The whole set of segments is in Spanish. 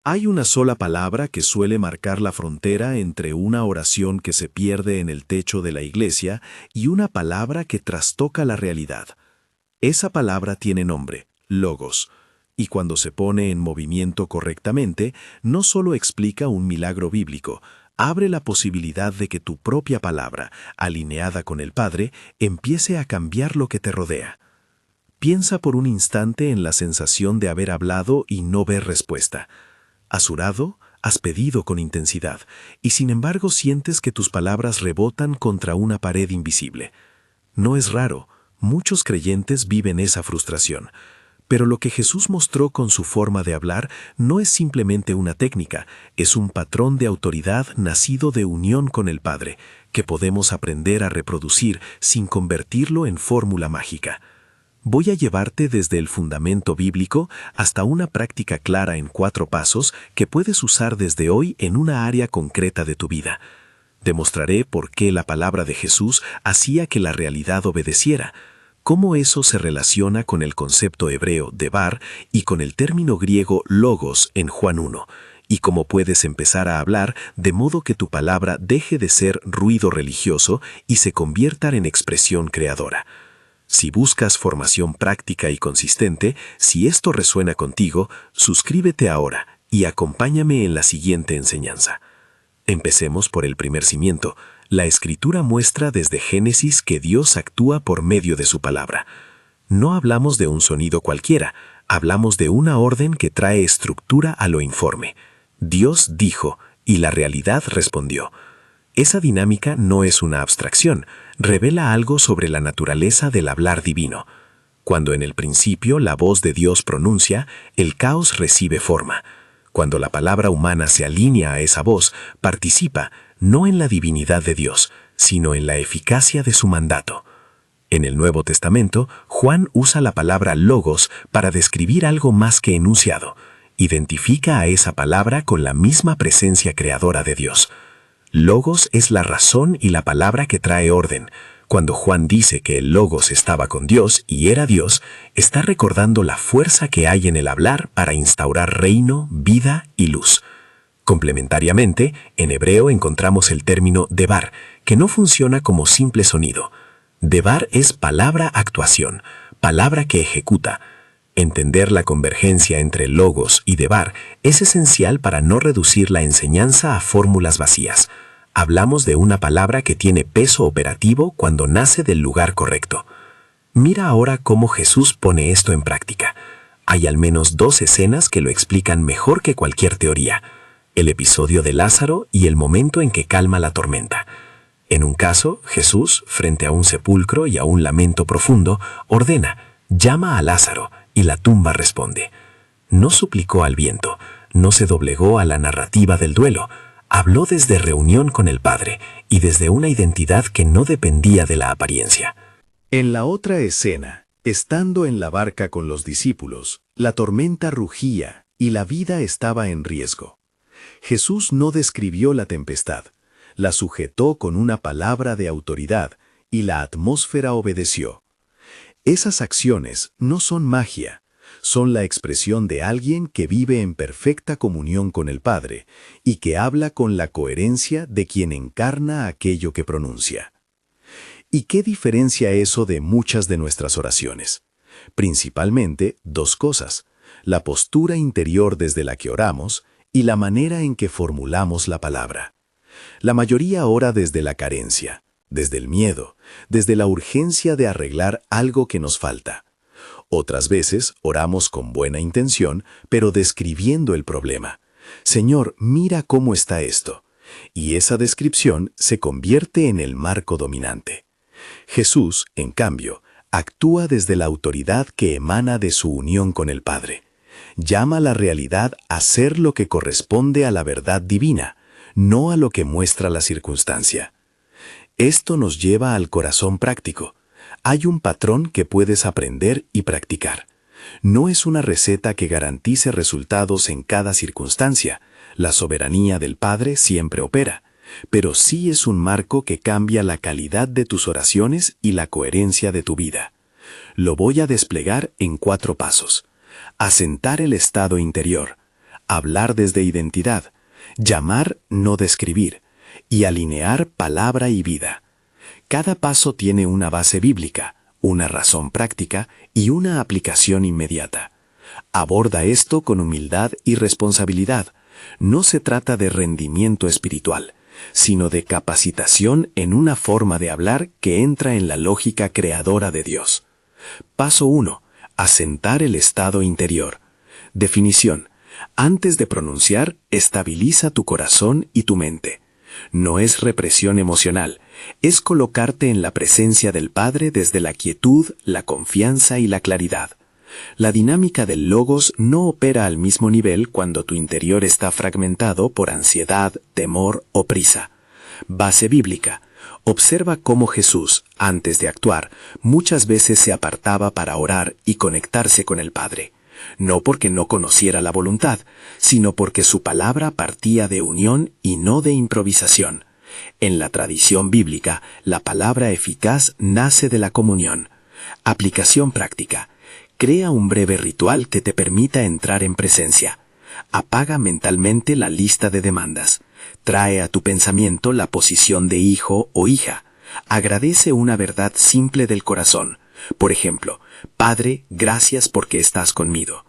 Hay una sola palabra que suele marcar la frontera entre una oración que se pierde en el techo de la iglesia y una palabra que trastoca la realidad. Esa palabra tiene nombre, logos, y cuando se pone en movimiento correctamente, no solo explica un milagro bíblico, abre la posibilidad de que tu propia palabra, alineada con el Padre, empiece a cambiar lo que te rodea. Piensa por un instante en la sensación de haber hablado y no ver respuesta. Has orado, has pedido con intensidad, y sin embargo sientes que tus palabras rebotan contra una pared invisible. No es raro, muchos creyentes viven esa frustración. Pero lo que Jesús mostró con su forma de hablar no es simplemente una técnica, es un patrón de autoridad nacido de unión con el Padre, que podemos aprender a reproducir sin convertirlo en fórmula mágica. Voy a llevarte desde el fundamento bíblico hasta una práctica clara en 4 pasos que puedes usar desde hoy en una área concreta de tu vida. Demostraré por qué la palabra de Jesús hacía que la realidad obedeciera, cómo eso se relaciona con el concepto hebreo devar y con el término griego logos en Juan 1, y cómo puedes empezar a hablar de modo que tu palabra deje de ser ruido religioso y se convierta en expresión creadora. Si buscas formación práctica y consistente, si esto resuena contigo, suscríbete ahora y acompáñame en la siguiente enseñanza. Empecemos por el primer cimiento. La Escritura muestra desde Génesis que Dios actúa por medio de su palabra. No hablamos de un sonido cualquiera, hablamos de una orden que trae estructura a lo informe. Dios dijo, y la realidad respondió. Esa dinámica no es una abstracción, revela algo sobre la naturaleza del hablar divino. Cuando en el principio la voz de Dios pronuncia, el caos recibe forma. Cuando la palabra humana se alinea a esa voz, participa no en la divinidad de Dios, sino en la eficacia de su mandato. En el Nuevo Testamento, Juan usa la palabra logos para describir algo más que enunciado. Identifica a esa palabra con la misma presencia creadora de Dios. Logos es la razón y la palabra que trae orden. Cuando Juan dice que el Logos estaba con Dios y era Dios, está recordando la fuerza que hay en el hablar para instaurar reino, vida y luz. Complementariamente, en hebreo encontramos el término devar, que no funciona como simple sonido. Devar es palabra-actuación, palabra que ejecuta. Entender la convergencia entre logos y devar es esencial para no reducir la enseñanza a fórmulas vacías. Hablamos de una palabra que tiene peso operativo cuando nace del lugar correcto. Mira ahora cómo Jesús pone esto en práctica. Hay al menos 2 escenas que lo explican mejor que cualquier teoría. El episodio de Lázaro y el momento en que calma la tormenta. En un caso, Jesús, frente a un sepulcro y a un lamento profundo, ordena, llama a Lázaro, y la tumba responde. No suplicó al viento, no se doblegó a la narrativa del duelo, habló desde reunión con el Padre y desde una identidad que no dependía de la apariencia. En la otra escena, estando en la barca con los discípulos, la tormenta rugía y la vida estaba en riesgo. Jesús no describió la tempestad, la sujetó con una palabra de autoridad y la atmósfera obedeció. Esas acciones no son magia, son la expresión de alguien que vive en perfecta comunión con el Padre y que habla con la coherencia de quien encarna aquello que pronuncia. ¿Y qué diferencia eso de muchas de nuestras oraciones? Principalmente 2 cosas: la postura interior desde la que oramos y la manera en que formulamos la palabra. La mayoría ora desde la carencia, desde el miedo, desde la urgencia de arreglar algo que nos falta. Otras veces oramos con buena intención, pero describiendo el problema. Señor, mira cómo está esto. Y esa descripción se convierte en el marco dominante. Jesús, en cambio, actúa desde la autoridad que emana de su unión con el Padre. Llama a la realidad a ser lo que corresponde a la verdad divina, no a lo que muestra la circunstancia. Esto nos lleva al corazón práctico. Hay un patrón que puedes aprender y practicar. No es una receta que garantice resultados en cada circunstancia. La soberanía del Padre siempre opera, pero sí es un marco que cambia la calidad de tus oraciones y la coherencia de tu vida. Lo voy a desplegar en 4 pasos. Asentar el estado interior. hablar desde identidad, llamar, no describir, y alinear palabra y vida. Cada paso tiene una base bíblica, una razón práctica y una aplicación inmediata. Aborda esto con humildad y responsabilidad. No se trata de rendimiento espiritual, sino de capacitación en una forma de hablar que entra en la lógica creadora de Dios. Paso 1. Asentar el estado interior. Definición. Antes de pronunciar, estabiliza tu corazón y tu mente. No es represión emocional, es colocarte en la presencia del Padre desde la quietud, la confianza y la claridad. La dinámica del logos no opera al mismo nivel cuando tu interior está fragmentado por ansiedad, temor o prisa. Base bíblica. Observa cómo Jesús, antes de actuar, muchas veces se apartaba para orar y conectarse con el Padre. No porque no conociera la voluntad, sino porque su palabra partía de unión y no de improvisación. En la tradición bíblica, la palabra eficaz nace de la comunión. Aplicación práctica. Crea un breve ritual que te permita entrar en presencia. Apaga mentalmente la lista de demandas. Trae a tu pensamiento la posición de hijo o hija. Agradece una verdad simple del corazón. Por ejemplo, Padre, gracias porque estás conmigo.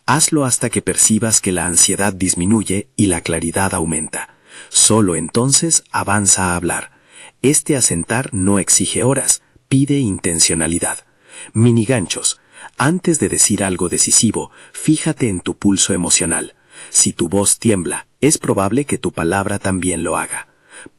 Hazlo hasta que percibas que la ansiedad disminuye y la claridad aumenta. Solo entonces avanza a hablar. Este asentar no exige horas, pide intencionalidad. Mini ganchos. Antes de decir algo decisivo, fíjate en tu pulso emocional. Si tu voz tiembla, es probable que tu palabra también lo haga.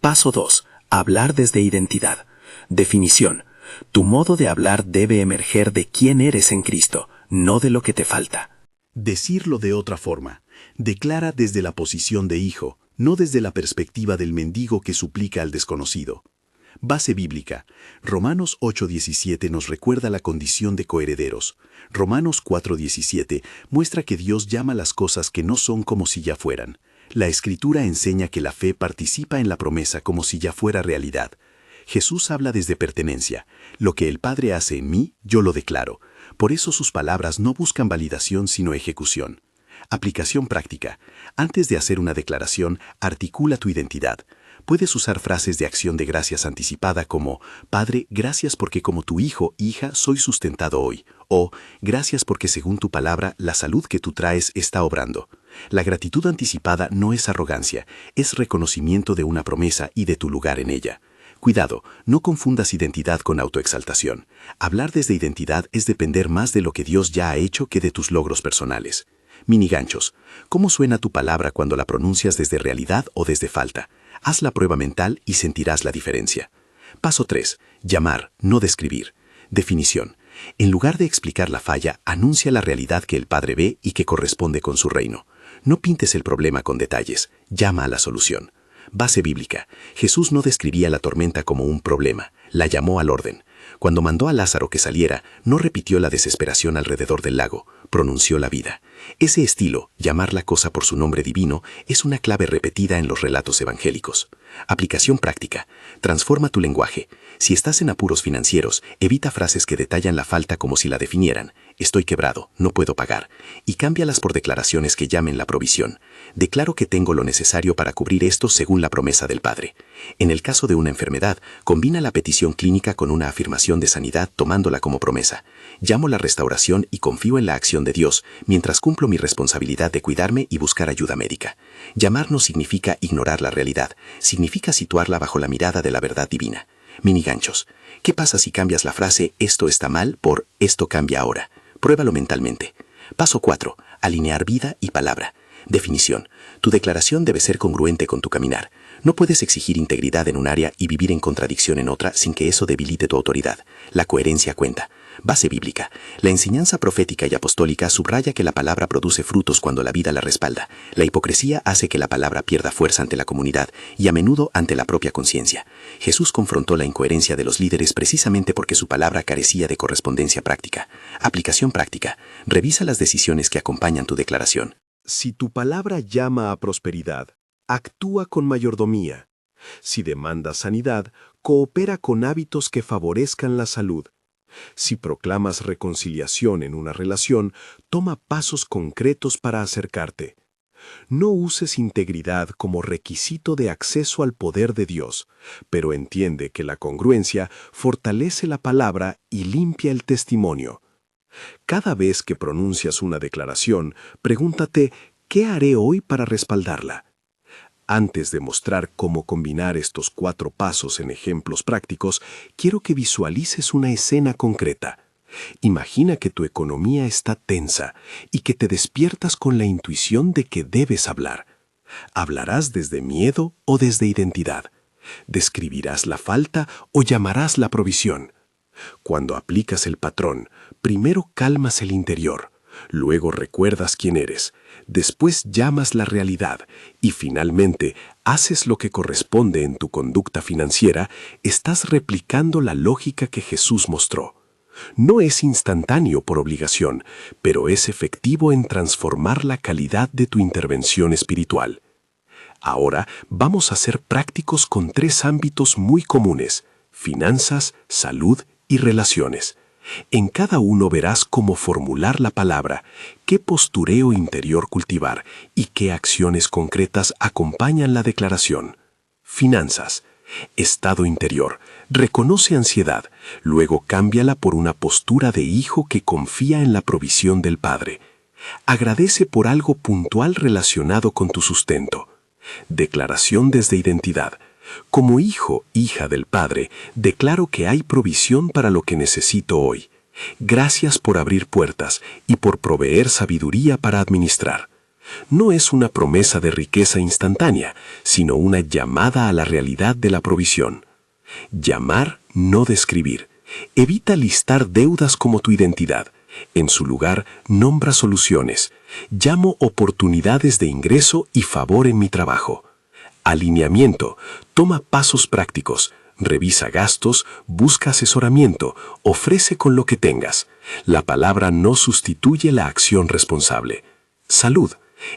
Paso 2. Hablar desde identidad. Definición. Tu modo de hablar debe emerger de quién eres en Cristo, no de lo que te falta. Decirlo de otra forma. Declara desde la posición de hijo, no desde la perspectiva del mendigo que suplica al desconocido. Base bíblica. Romanos 8:17 nos recuerda la condición de coherederos. Romanos 4:17 muestra que Dios llama las cosas que no son como si ya fueran. La Escritura enseña que la fe participa en la promesa como si ya fuera realidad. Jesús habla desde pertenencia. Lo que el Padre hace en mí, yo lo declaro. Por eso sus palabras no buscan validación sino ejecución. Aplicación práctica. Antes de hacer una declaración, articula tu identidad. Puedes usar frases de acción de gracias anticipada como Padre, gracias porque como tu hijo, hija, soy sustentado hoy. O gracias porque según tu palabra, la salud que tú traes está obrando. La gratitud anticipada no es arrogancia, es reconocimiento de una promesa y de tu lugar en ella. Cuidado, no confundas identidad con autoexaltación. Hablar desde identidad es depender más de lo que Dios ya ha hecho que de tus logros personales. Mini ganchos. ¿Cómo suena tu palabra cuando la pronuncias desde realidad o desde falta? Haz la prueba mental y sentirás la diferencia. Paso 3. Llamar, no describir. Definición. En lugar de explicar la falla, anuncia la realidad que el Padre ve y que corresponde con su reino. No pintes el problema con detalles, llama a la solución. Base bíblica. Jesús no describía la tormenta como un problema, la llamó al orden. Cuando mandó a Lázaro que saliera, no repitió la desesperación alrededor del lago, pronunció la vida. Ese estilo, llamar la cosa por su nombre divino, es una clave repetida en los relatos evangélicos. Aplicación práctica. Transforma tu lenguaje. Si estás en apuros financieros, evita frases que detallan la falta como si la definieran. Estoy quebrado, no puedo pagar. Y cámbialas por declaraciones que llamen la provisión. Declaro que tengo lo necesario para cubrir esto según la promesa del Padre. En el caso de una enfermedad, combina la petición clínica con una afirmación de sanidad tomándola como promesa. Llamo la restauración y confío en la acción de Dios, mientras cumplo mi responsabilidad de cuidarme y buscar ayuda médica. Llamar no significa ignorar la realidad, significa situarla bajo la mirada de la verdad divina. Mini ganchos. ¿Qué pasa si cambias la frase esto está mal por esto cambia ahora? Pruébalo mentalmente. Paso 4. Alinear vida y palabra. Definición. Tu declaración debe ser congruente con tu caminar. No puedes exigir integridad en un área y vivir en contradicción en otra sin que eso debilite tu autoridad. La coherencia cuenta. Base bíblica. La enseñanza profética y apostólica subraya que la palabra produce frutos cuando la vida la respalda. La hipocresía hace que la palabra pierda fuerza ante la comunidad y a menudo ante la propia conciencia. Jesús confrontó la incoherencia de los líderes precisamente porque su palabra carecía de correspondencia práctica. Aplicación práctica. Revisa las decisiones que acompañan tu declaración. Si tu palabra llama a prosperidad, actúa con mayordomía. Si demanda sanidad, coopera con hábitos que favorezcan la salud. Si proclamas reconciliación en una relación, toma pasos concretos para acercarte. No uses integridad como requisito de acceso al poder de Dios, pero entiende que la congruencia fortalece la palabra y limpia el testimonio. Cada vez que pronuncias una declaración, pregúntate, ¿qué haré hoy para respaldarla? Antes de mostrar cómo combinar estos 4 pasos en ejemplos prácticos, quiero que visualices una escena concreta. Imagina que tu economía está tensa y que te despiertas con la intuición de que debes hablar. ¿Hablarás desde miedo o desde identidad? ¿Describirás la falta o llamarás la provisión? Cuando aplicas el patrón, primero calmas el interior, luego recuerdas quién eres, después llamas la realidad y finalmente haces lo que corresponde en tu conducta financiera, estás replicando la lógica que Jesús mostró. No es instantáneo por obligación, pero es efectivo en transformar la calidad de tu intervención espiritual. Ahora vamos a ser prácticos con 3 ámbitos muy comunes: finanzas, salud y relaciones. En cada uno verás cómo formular la palabra, qué postureo interior cultivar y qué acciones concretas acompañan la declaración. Finanzas. Estado interior. Reconoce ansiedad, luego cámbiala por una postura de hijo que confía en la provisión del Padre. Agradece por algo puntual relacionado con tu sustento. Declaración desde identidad. Como hijo, hija del Padre, declaro que hay provisión para lo que necesito hoy. Gracias por abrir puertas y por proveer sabiduría para administrar. No es una promesa de riqueza instantánea, sino una llamada a la realidad de la provisión. Llamar, no describir. Evita listar deudas como tu identidad. En su lugar, nombra soluciones. Llamo oportunidades de ingreso y favor en mi trabajo. Alineamiento. Toma pasos prácticos. Revisa gastos, busca asesoramiento, ofrece con lo que tengas. La palabra no sustituye la acción responsable. Salud.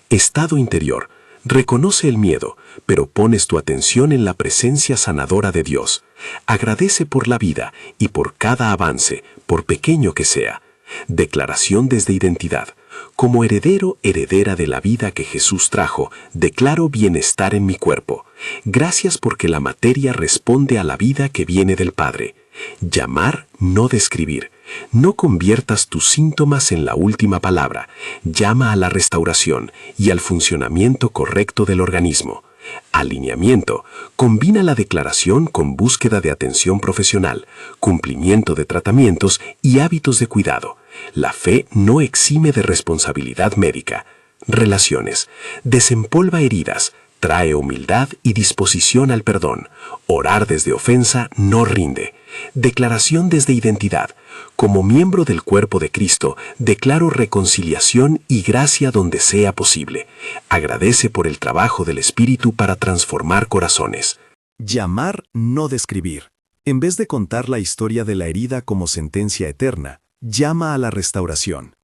Estado interior. Reconoce el miedo, pero pones tu atención en la presencia sanadora de Dios. Agradece por la vida y por cada avance, por pequeño que sea. Declaración desde identidad. Como heredero, heredera de la vida que Jesús trajo, declaro bienestar en mi cuerpo. Gracias porque la materia responde a la vida que viene del Padre. Llamar, no describir. No conviertas tus síntomas en la última palabra. Llama a la restauración y al funcionamiento correcto del organismo. Alineamiento. Combina la declaración con búsqueda de atención profesional, cumplimiento de tratamientos y hábitos de cuidado. La fe no exime de responsabilidad médica. Relaciones. Desempolva heridas. Trae humildad y disposición al perdón. Orar desde ofensa no rinde. Declaración desde identidad. Como miembro del cuerpo de Cristo, declaro reconciliación y gracia donde sea posible. Agradece por el trabajo del Espíritu para transformar corazones. Llamar, no describir. En vez de contar la historia de la herida como sentencia eterna, llama a la restauración.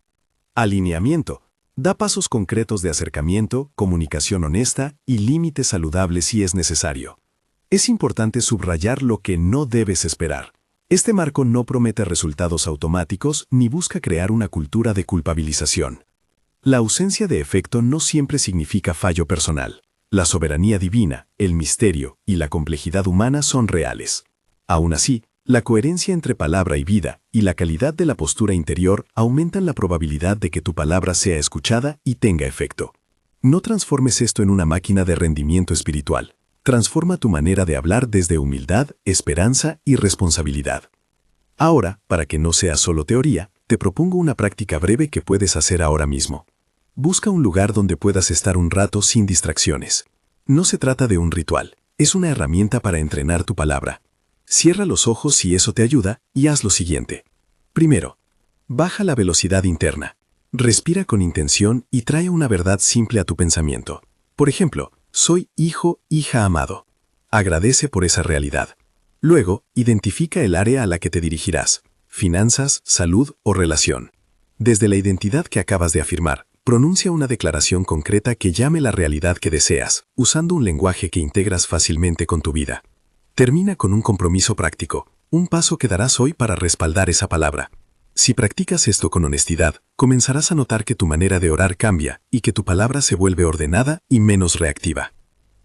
Alineamiento. Da pasos concretos de acercamiento, comunicación honesta y límites saludables si es necesario. Es importante subrayar lo que no debes esperar. Este marco no promete resultados automáticos ni busca crear una cultura de culpabilización. La ausencia de efecto no siempre significa fallo personal. La soberanía divina, el misterio y la complejidad humana son reales. Aún así, la coherencia entre palabra y vida y la calidad de la postura interior aumentan la probabilidad de que tu palabra sea escuchada y tenga efecto. No transformes esto en una máquina de rendimiento espiritual. Transforma tu manera de hablar desde humildad, esperanza y responsabilidad. Ahora, para que no sea solo teoría, te propongo una práctica breve que puedes hacer ahora mismo. Busca un lugar donde puedas estar un rato sin distracciones. No se trata de un ritual, es una herramienta para entrenar tu palabra. Cierra los ojos si eso te ayuda y haz lo siguiente. Primero, baja la velocidad interna. Respira con intención y trae una verdad simple a tu pensamiento. Por ejemplo, soy hijo, hija amado. Agradece por esa realidad. Luego, identifica el área a la que te dirigirás: finanzas, salud o relación. Desde la identidad que acabas de afirmar, pronuncia una declaración concreta que llame la realidad que deseas, usando un lenguaje que integras fácilmente con tu vida. Termina con un compromiso práctico, un paso que darás hoy para respaldar esa palabra. Si practicas esto con honestidad, comenzarás a notar que tu manera de orar cambia y que tu palabra se vuelve ordenada y menos reactiva.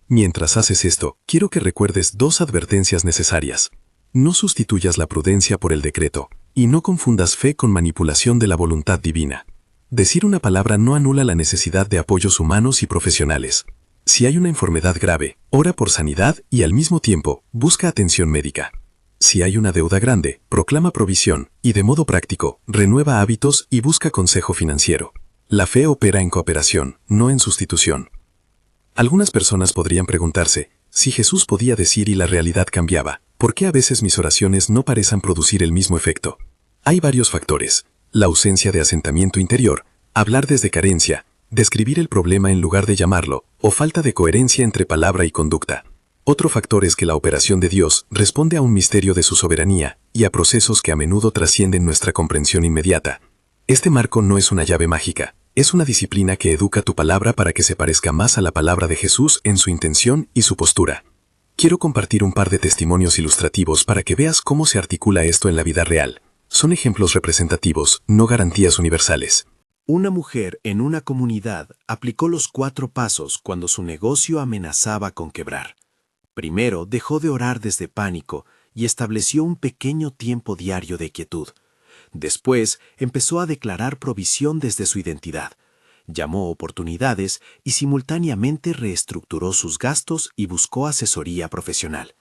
Mientras haces esto, quiero que recuerdes 2 advertencias necesarias. No sustituyas la prudencia por el decreto, y no confundas fe con manipulación de la voluntad divina. Decir una palabra no anula la necesidad de apoyos humanos y profesionales. Si hay una enfermedad grave, ora por sanidad y al mismo tiempo, busca atención médica. Si hay una deuda grande, proclama provisión y de modo práctico, renueva hábitos y busca consejo financiero. La fe opera en cooperación, no en sustitución. Algunas personas podrían preguntarse, si Jesús podía decir y la realidad cambiaba, ¿por qué a veces mis oraciones no parecen producir el mismo efecto? Hay varios factores: la ausencia de asentamiento interior, hablar desde carencia, describir el problema en lugar de llamarlo, o falta de coherencia entre palabra y conducta. Otro factor es que la operación de Dios responde a un misterio de su soberanía y a procesos que a menudo trascienden nuestra comprensión inmediata. Este marco no es una llave mágica, es una disciplina que educa tu palabra para que se parezca más a la palabra de Jesús en su intención y su postura. Quiero compartir un par de testimonios ilustrativos para que veas cómo se articula esto en la vida real. Son ejemplos representativos, no garantías universales. Una mujer en una comunidad aplicó los 4 pasos cuando su negocio amenazaba con quebrar. Primero, dejó de orar desde pánico y estableció un pequeño tiempo diario de quietud. Después, empezó a declarar provisión desde su identidad. Llamó oportunidades y simultáneamente reestructuró sus gastos y buscó asesoría profesional.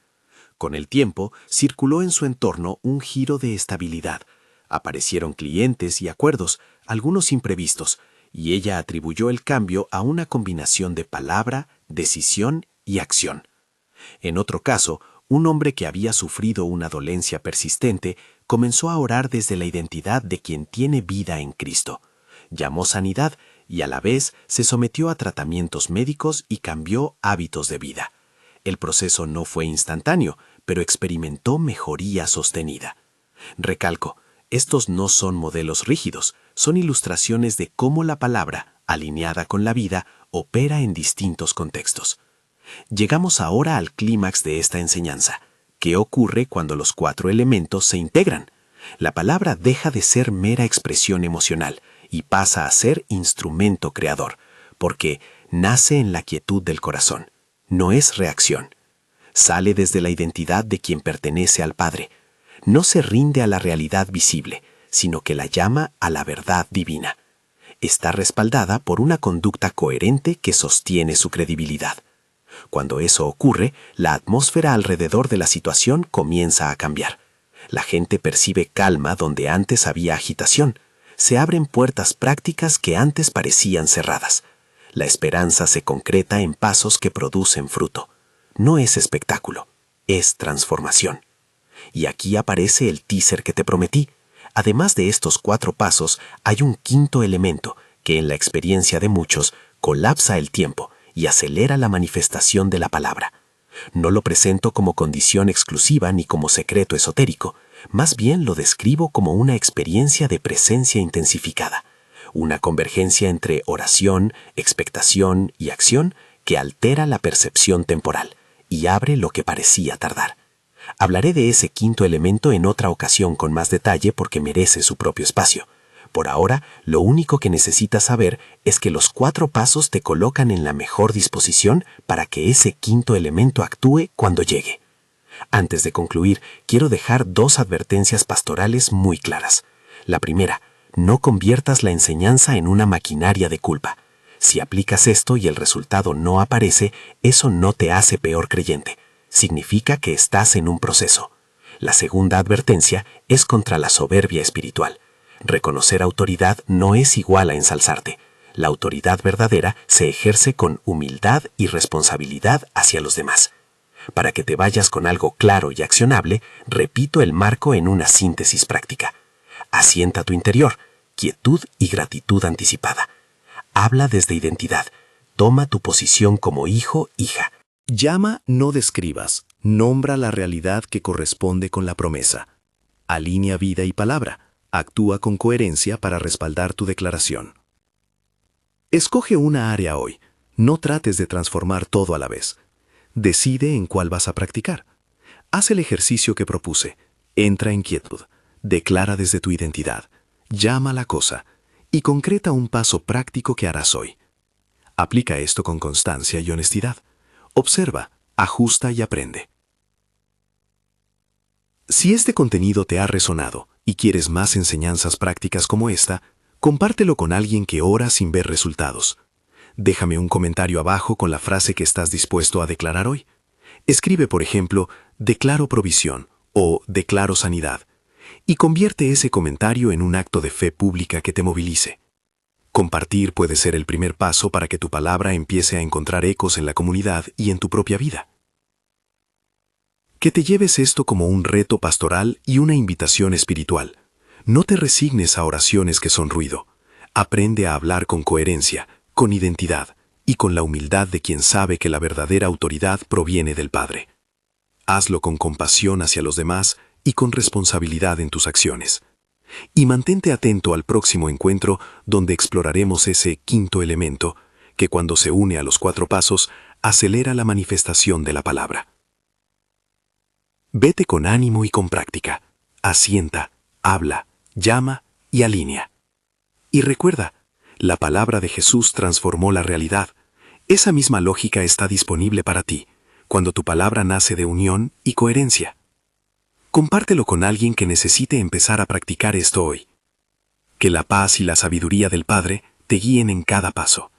Con el tiempo, circuló en su entorno un giro de estabilidad. Aparecieron clientes y acuerdos, algunos imprevistos, y ella atribuyó el cambio a una combinación de palabra, decisión y acción. En otro caso, un hombre que había sufrido una dolencia persistente comenzó a orar desde la identidad de quien tiene vida en Cristo. Llamó sanidad y a la vez se sometió a tratamientos médicos y cambió hábitos de vida. El proceso no fue instantáneo, pero experimentó mejoría sostenida. Recalco, estos no son modelos rígidos, son ilustraciones de cómo la palabra, alineada con la vida, opera en distintos contextos. Llegamos ahora al clímax de esta enseñanza. ¿Qué ocurre cuando los 4 elementos se integran? La palabra deja de ser mera expresión emocional y pasa a ser instrumento creador, porque nace en la quietud del corazón. No es reacción. Sale desde la identidad de quien pertenece al Padre. No se rinde a la realidad visible, sino que la llama a la verdad divina. Está respaldada por una conducta coherente que sostiene su credibilidad. Cuando eso ocurre, la atmósfera alrededor de la situación comienza a cambiar. La gente percibe calma donde antes había agitación. Se abren puertas prácticas que antes parecían cerradas. La esperanza se concreta en pasos que producen fruto. No es espectáculo, es transformación. Y aquí aparece el teaser que te prometí. Además de estos 4 pasos, hay un 5º elemento que en la experiencia de muchos colapsa el tiempo y acelera la manifestación de la palabra. No lo presento como condición exclusiva ni como secreto esotérico, más bien lo describo como una experiencia de presencia intensificada, una convergencia entre oración, expectación y acción que altera la percepción temporal y abre lo que parecía tardar. Hablaré de ese 5º elemento en otra ocasión con más detalle porque merece su propio espacio. Por ahora, lo único que necesitas saber es que los 4 pasos te colocan en la mejor disposición para que ese 5º elemento actúe cuando llegue. Antes de concluir, quiero dejar 2 advertencias pastorales muy claras. La primera, no conviertas la enseñanza en una maquinaria de culpa. Si aplicas esto y el resultado no aparece, eso no te hace peor creyente. Significa que estás en un proceso. La segunda advertencia es contra la soberbia espiritual. Reconocer autoridad no es igual a ensalzarte. La autoridad verdadera se ejerce con humildad y responsabilidad hacia los demás. Para que te vayas con algo claro y accionable, repito el marco en una síntesis práctica. Asienta tu interior, quietud y gratitud anticipada. Habla desde identidad. Toma tu posición como hijo, hija. Llama, no describas. Nombra la realidad que corresponde con la promesa. Alinea vida y palabra. Actúa con coherencia para respaldar tu declaración. Escoge una área hoy. No trates de transformar todo a la vez. Decide en cuál vas a practicar. Haz el ejercicio que propuse. Entra en quietud. Declara desde tu identidad. llama a la cosa y concreta un paso práctico que harás hoy. Aplica esto con constancia y honestidad. Observa, ajusta y aprende. Si este contenido te ha resonado y quieres más enseñanzas prácticas como esta, compártelo con alguien que ora sin ver resultados. Déjame un comentario abajo con la frase que estás dispuesto a declarar hoy. Escribe, por ejemplo, declaro provisión o declaro sanidad, y convierte ese comentario en un acto de fe pública que te movilice. Compartir puede ser el primer paso para que tu palabra empiece a encontrar ecos en la comunidad y en tu propia vida. Que te lleves esto como un reto pastoral y una invitación espiritual. No te resignes a oraciones que son ruido. Aprende a hablar con coherencia, con identidad y con la humildad de quien sabe que la verdadera autoridad proviene del Padre. Hazlo con compasión hacia los demás y con responsabilidad en tus acciones. Y mantente atento al próximo encuentro donde exploraremos ese quinto elemento que cuando se une a los 4 pasos acelera la manifestación de la palabra. Vete con ánimo y con práctica. Asienta, habla, llama y alinea. Y recuerda, la palabra de Jesús transformó la realidad. Esa misma lógica está disponible para ti, cuando tu palabra nace de unión y coherencia. Compártelo con alguien que necesite empezar a practicar esto hoy. Que la paz y la sabiduría del Padre te guíen en cada paso.